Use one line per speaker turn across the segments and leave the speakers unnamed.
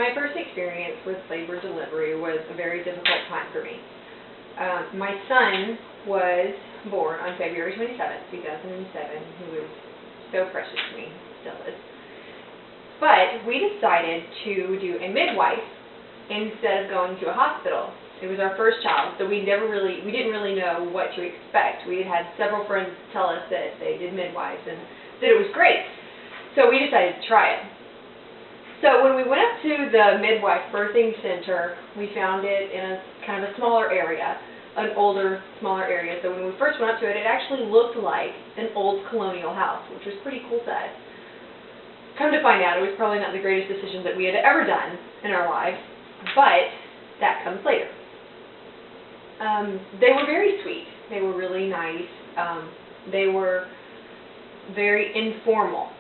My first experience with labor and delivery was a very difficult time for me. My son was born on February 27th, 2007. He was so precious to me, still is. But we decided to do a midwife instead of going to a hospital. It was our first child, so we didn't really know what to expect. We had several friends tell us that they did midwives and that it was great. So we decided to try it. So when we went up to the midwife birthing center, we found it in a kind of a smaller area, an older, smaller area. So when we first went up to it, it actually looked like an old colonial house, which was pretty cool size. Come to find out, it was probably not the greatest decision that we had ever done in our lives, but that comes later. They were very sweet. They were really nice. They were very informal,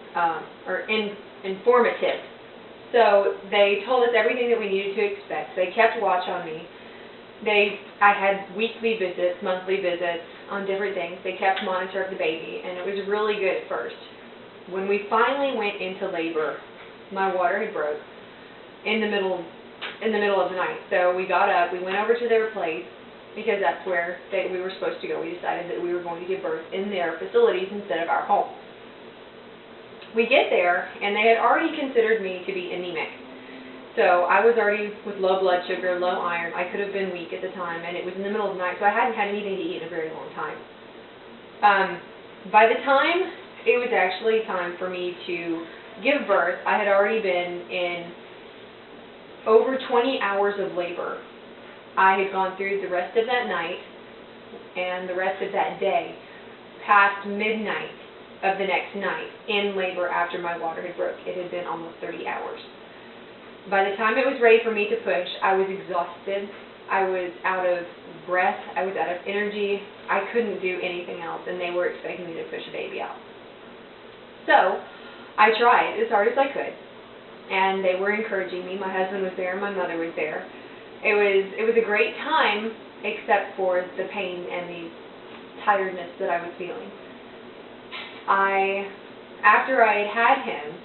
informative. So they told us everything that we needed to expect. They kept watch on me. I had weekly visits, monthly visits on different things. They kept monitor of the baby, and it was really good at first. When we finally went into labor, my water had broke in the middle of the night. So we got up, we went over to their place, because that's where we were supposed to go. We decided that we were going to give birth in their facilities instead of our home. We get there, and they had already considered me to be anemic. So I was already with low blood sugar, low iron. I could have been weak at the time, and it was in the middle of the night, so I hadn't had anything to eat in a very long time. By the time it was actually time for me to give birth, I had already been in over 20 hours of labor. I had gone through the rest of that night and the rest of that day, past midnight of the next night, in labor after my water had broke. It had been almost 30 hours. By the time it was ready for me to push, I was exhausted. I was out of breath. I was out of energy. I couldn't do anything else, and they were expecting me to push a baby out. So I tried as hard as I could, and they were encouraging me. My husband was there, my mother was there. It was a great time, except for the pain and the tiredness that I was feeling. After I had had him,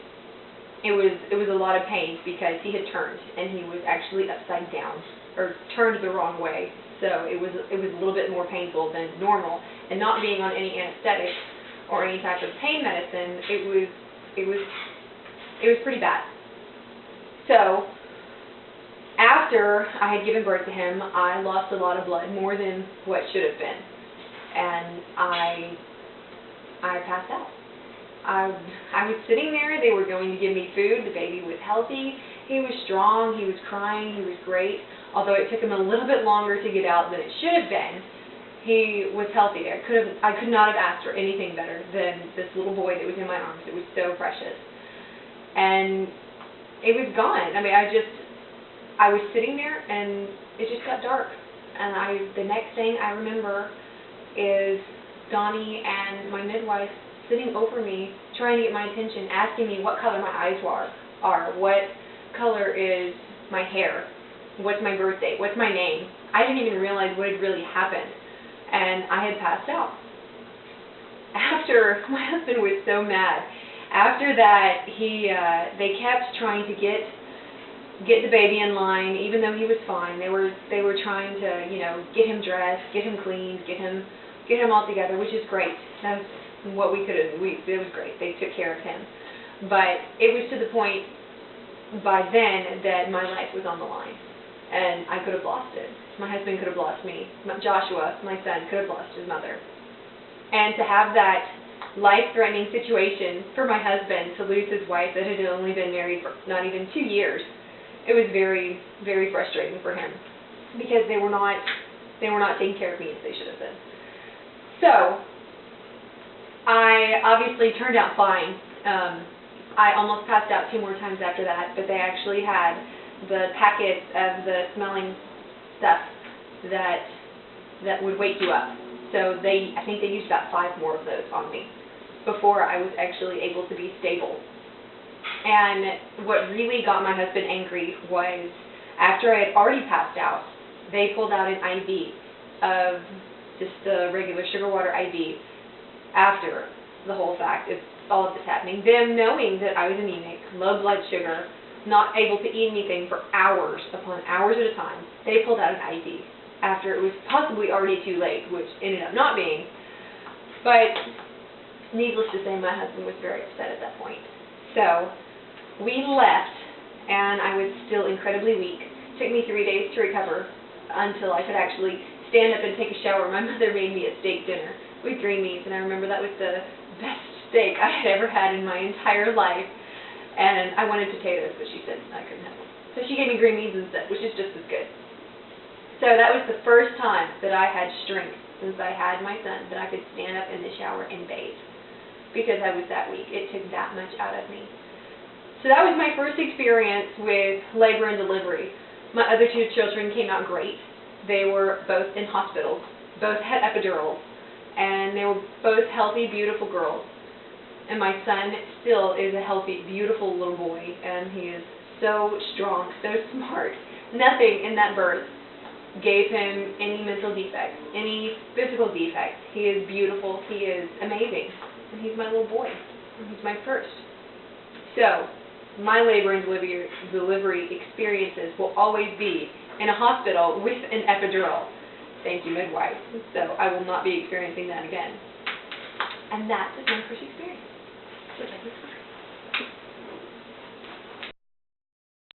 it was a lot of pain because he had turned, and he was actually upside down, or turned the wrong way. So it was a little bit more painful than normal, and not being on any anesthetic or any type of pain medicine, it was pretty bad. So after I had given birth to him, I lost a lot of blood, more than what should have been, and I passed out. I was sitting there. They were going to give me food. The baby was healthy. He was strong. He was crying. He was great. Although it took him a little bit longer to get out than it should have been, he was healthy. I could not have asked for anything better than this little boy that was in my arms. It was so precious. And it was gone. I mean, I was sitting there, and it just got dark. And the next thing I remember is Donnie and my midwife sitting over me, trying to get my attention, asking me what color my eyes are, what color is my hair, what's my birth date, what's my name. I didn't even realize what had really happened, and I had passed out. My husband was so mad. After that, they kept trying to get the baby in line, even though he was fine. They were trying to, get him dressed, get him cleaned, get him all together, which is great. That's what we could have. It was great. They took care of him, but it was to the point by then that my life was on the line, and I could have lost it. My husband could have lost me. Joshua, my son, could have lost his mother. And to have that life-threatening situation for my husband to lose his wife that had only been married for not even 2 years, it was very, very frustrating for him, because they were not taking care of me as they should have been. So I obviously turned out fine. I almost passed out 2 more times after that, but they actually had the packets of the smelling stuff that would wake you up. So I think they used about 5 more of those on me before I was actually able to be stable. And what really got my husband angry was after I had already passed out, they pulled out an IV of just the regular sugar water IV after the whole fact of all of this happening. Them knowing that I was anemic, low blood sugar, not able to eat anything for hours upon hours at a time. They pulled out an IV after it was possibly already too late, which ended up not being. But needless to say, my husband was very upset at that point. So we left, and I was still incredibly weak. It took me 3 days to recover until I could actually stand up and take a shower. My mother made me a steak dinner with green beans, and I remember that was the best steak I had ever had in my entire life. And I wanted potatoes, but she said I couldn't have them. So she gave me green beans instead, which is just as good. So that was the first time that I had strength since I had my son, that I could stand up in the shower and bathe, because I was that weak. It took that much out of me. So that was my first experience with labor and delivery. My other 2 children came out great. They were both in hospitals, both had epidurals, and they were both healthy, beautiful girls. And my son still is a healthy, beautiful little boy, and he is so strong, so smart. Nothing in that birth gave him any mental defects, any physical defects. He is beautiful, he is amazing, and he's my little boy, and he's my first. So, my labor and delivery experiences will always be in a hospital with an epidural. Thank you, midwife. So, I will not be experiencing that again. And that is my first experience. So that was fun.